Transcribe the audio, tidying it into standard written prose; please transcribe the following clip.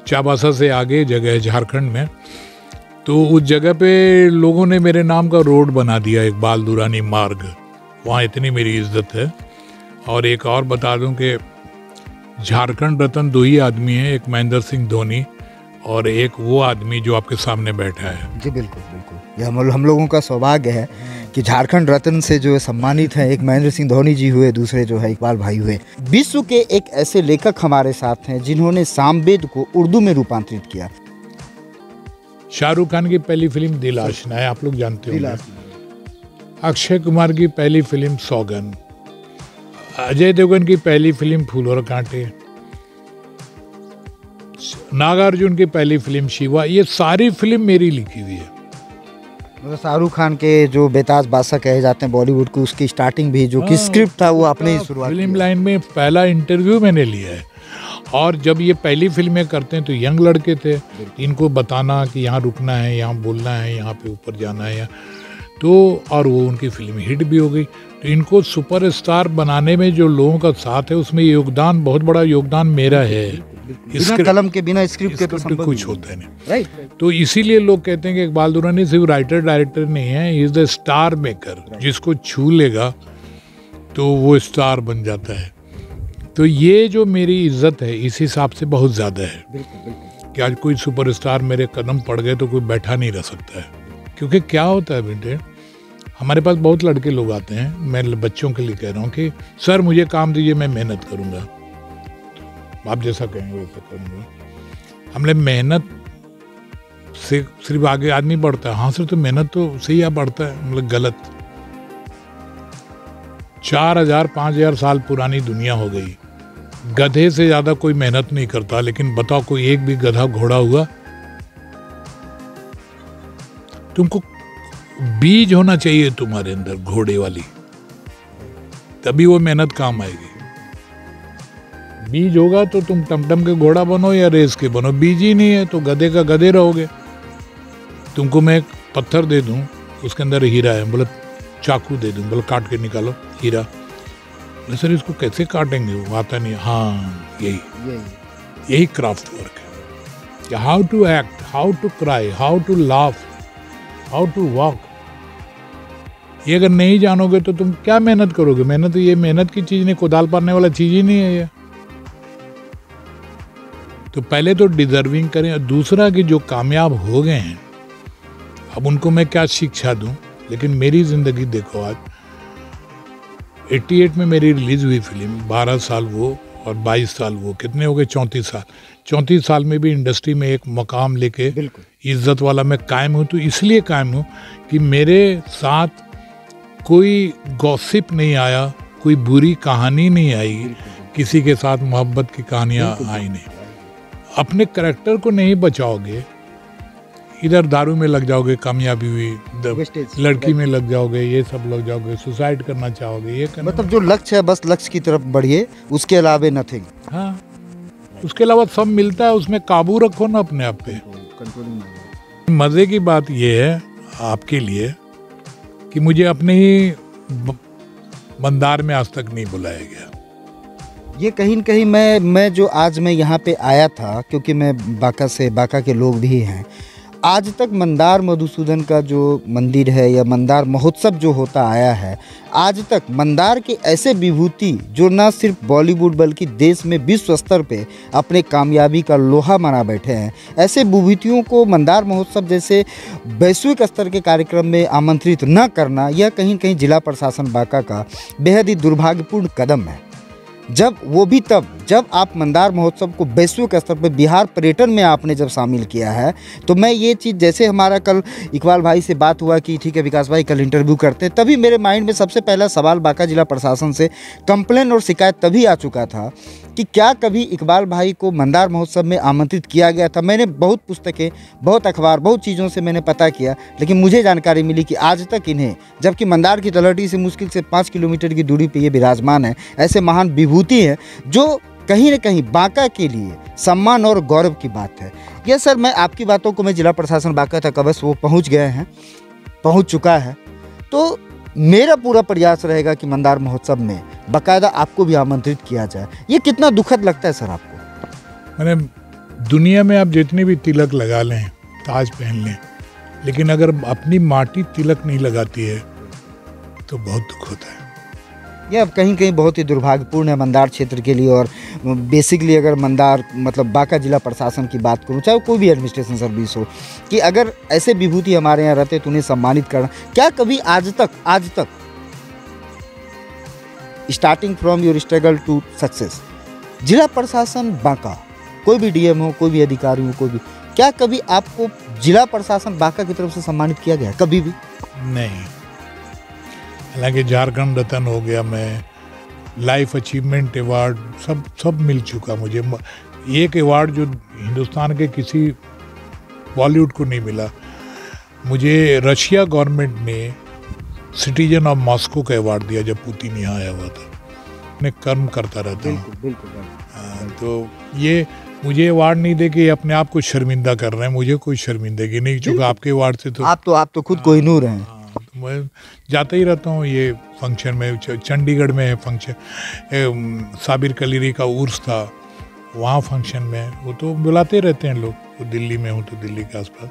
चाबासा से आगे जगह है झारखंड में, तो उस जगह पे लोगों ने मेरे नाम का रोड बना दिया, इकबाल दुरानी मार्ग। वहाँ इतनी मेरी इज्जत है। और एक और बता दूं कि झारखंड रत्न 2 ही आदमी हैं, एक महेंद्र सिंह धोनी और एक वो आदमी जो आपके सामने बैठा है। जी बिल्कुल बिल्कुल, ये हम लोगों का सौभाग्य है कि झारखंड रत्न से जो है सम्मानित हैं। एक महेंद्र सिंह धोनी जी हुए, दूसरे जो है इकबाल भाई हुए। विश्व के एक ऐसे लेखक हमारे साथ हैं जिन्होंने सामवेद को उर्दू में रूपांतरित किया। शाहरुख खान की पहली फिल्म दिल आशना है, आप लोग जानते हो। अक्षय कुमार की पहली फिल्म सौगन, अजय देवगन की पहली फिल्म फूल और कांटे, नागार्जुन की पहली फिल्म शिवा, ये सारी फिल्म मेरी लिखी हुई है। मतलब शाहरुख खान के जो बेताज बादशाह कहे जाते हैं बॉलीवुड को, उसकी स्टार्टिंग भी जो कि स्क्रिप्ट था वो आपने ही शुरुआत फिल्म लाइन में पहला इंटरव्यू मैंने लिया है। और जब ये पहली फिल्में करते हैं तो यंग लड़के थे, इनको बताना कि यहाँ रुकना है, यहाँ बोलना है, यहाँ पे ऊपर जाना है, तो और वो उनकी फिल्म हिट भी हो गई। तो इनको सुपरस्टार बनाने में जो लोगों का साथ है उसमें योगदान, बहुत बड़ा योगदान मेरा है। बिना कलम के, बिना स्क्रिप्ट के तो कुछ होता है नहीं, राइट। तो इसीलिए लोग कहते हैं कि इकबाल दुरानी सिर्फ राइटर डायरेक्टर नहीं है, he is the star maker. जिसको छू लेगा तो वो स्टार बन जाता है। तो ये जो मेरी इज्जत है इस हिसाब से बहुत ज़्यादा है कि आज कोई सुपरस्टार मेरे कदम पड़ गए तो कोई बैठा नहीं रह सकता है। क्योंकि क्या होता है बेटे, हमारे पास बहुत लड़के लोग आते हैं, मैं बच्चों के लिए कह रहा हूँ कि सर मुझे काम दीजिए, मैं मेहनत करूँगा, आप जैसा कहेंगे वैसा करूँगा। हमने मेहनत से सिर्फ आगे आदमी बढ़ता है। हाँ सर, तो मेहनत तो सही या बढ़ता है, मतलब गलत। 4000-5000 साल पुरानी दुनिया हो गई, गधे से ज्यादा कोई मेहनत नहीं करता। लेकिन बताओ कोई एक भी गधा घोड़ा हुआ? तुमको बीज होना चाहिए तुम्हारे अंदर घोड़े वाली, तभी वो मेहनत काम आएगी। बीज होगा तो तुम टमटम के घोड़ा बनो या रेस के बनो, बीज ही नहीं है तो गधे का गधे रहोगे। तुमको मैं एक पत्थर दे दूं, उसके अंदर हीरा है, बोले चाकू दे दूं, बोले काट के निकालो हीरा, बोले सर इसको कैसे काटेंगे, वो आता नहीं। हाँ यही क्राफ्ट वर्क है। How to act, how to cry, how to laugh, how to walk. ये अगर नहीं जानोगे तो तुम क्या मेहनत करोगे? मेहनत, ये मेहनत की चीज नहीं, कोदाल पारने वाला चीज ही नहीं है ये। तो पहले तो डिजर्विंग करें, और दूसरा कि जो कामयाब हो गए हैं अब उनको मैं क्या शिक्षा दूं। लेकिन मेरी जिंदगी देखो, आज 88 में मेरी रिलीज हुई फिल्म, 12 साल वो और 22 साल वो, कितने हो गए? 34 साल। 34 साल में भी इंडस्ट्री में एक मकाम लेके इज्जत वाला मैं कायम हूँ। तो इसलिए कायम हूँ कि मेरे साथ कोई गॉसिप नहीं आया, कोई बुरी कहानी नहीं आई, किसी के साथ मोहब्बत की कहानियाँ आई नहीं। अपने करैक्टर को नहीं बचाओगे, इधर दारू में लग जाओगे, कामयाबी हुई, लड़की में लग जाओगे, ये सब लग जाओगे, सुसाइड करना चाहोगे, ये करना। मतलब जो लक्ष्य है बस लक्ष्य की तरफ बढ़िए, उसके अलावा नथिंग। हाँ, उसके अलावा सब मिलता है, उसमें काबू रखो ना अपने आप पे। मजे की बात ये है आपके लिए कि मुझे अपने ही मंदार में आज तक नहीं बुलाया गया। ये कहीं न कहीं मैं जो आज मैं यहाँ पे आया था, क्योंकि मैं बांका से, बांका के लोग भी हैं, आज तक मंदार मधुसूदन का जो मंदिर है या मंदार महोत्सव जो होता आया है, आज तक मंदार के ऐसे विभूति जो ना सिर्फ बॉलीवुड बल्कि देश में विश्व स्तर पे अपने कामयाबी का लोहा माना बैठे हैं, ऐसे विभूतियों को मंदार महोत्सव जैसे वैश्विक स्तर के कार्यक्रम में आमंत्रित न करना, यह कहीं न कहीं जिला प्रशासन बांका का बेहद ही दुर्भाग्यपूर्ण कदम है। जब वो भी तब जब आप मंदार महोत्सव को वैश्विक स्तर पर बिहार पर्यटन में आपने जब शामिल किया है, तो मैं ये चीज़, जैसे हमारा कल इकबाल भाई से बात हुआ कि ठीक है विकास भाई कल इंटरव्यू करते हैं, तभी मेरे माइंड में सबसे पहला सवाल बांका जिला प्रशासन से कंप्लेन और शिकायत तभी आ चुका था कि क्या कभी इकबाल भाई को मंदार महोत्सव में आमंत्रित किया गया था। मैंने बहुत पुस्तकें, बहुत अखबार, बहुत चीज़ों से मैंने पता किया, लेकिन मुझे जानकारी मिली कि आज तक इन्हें, जबकि मंदार की तलहटी से मुश्किल से 5 किलोमीटर की दूरी पर ये विराजमान है, ऐसे महान विभूति हैं जो कहीं न कहीं बांका के लिए सम्मान और गौरव की बात है। यह सर, मैं आपकी बातों को, मैं जिला प्रशासन बांका तक अवश्य वो पहुंच गए हैं, पहुंच चुका है, तो मेरा पूरा प्रयास रहेगा कि मंदार महोत्सव में बाकायदा आपको भी आमंत्रित किया जाए। ये कितना दुखद लगता है सर आपको? मैंने दुनिया में आप जितने भी तिलक लगा लें, ताज पहन लें, लेकिन अगर अपनी माटी तिलक नहीं लगाती है तो बहुत दुख होता है। ये अब कहीं कहीं बहुत ही दुर्भाग्यपूर्ण है मंदार क्षेत्र के लिए। और बेसिकली अगर मंदार मतलब बांका जिला प्रशासन की बात करूं, चाहे कोई भी एडमिनिस्ट्रेशन सर्विस हो, कि अगर ऐसे विभूति हमारे यहाँ रहते तो उन्हें सम्मानित करना, क्या कभी आज तक starting from your struggle to success, जिला प्रशासन बांका, कोई भी डीएम हो, कोई भी अधिकारी हो, कोई भी, क्या कभी आपको जिला प्रशासन बांका की तरफ से सम्मानित किया गया कभी भी? नहीं। हालांकि झारखंड रत्न हो गया, मैं लाइफ अचीवमेंट अवार्ड सब मिल चुका मुझे। एक अवार्ड जो हिंदुस्तान के किसी बॉलीवुड को नहीं मिला, मुझे रशिया गवर्नमेंट ने सिटीजन ऑफ मॉस्को का अवार्ड दिया जब पुतिन यहाँ आया हुआ था। मैं कर्म करता रहता हूँ। बिल्कुल। तो ये मुझे अवार्ड नहीं दे के अपने आप को शर्मिंदा कर रहे हैं, मुझे कोई शर्मिंदगी नहीं, क्योंकि आपके अवार्ड से तो आप तो खुद कोहिनूर हैं। तो मैं जाता ही रहता हूँ ये फंक्शन में। चंडीगढ़ में है फंक्शन, साबिर कलीरी का उर्स था, वहाँ फंक्शन में वो तो बुलाते रहते हैं लोग। वो दिल्ली में हूँ तो दिल्ली के आसपास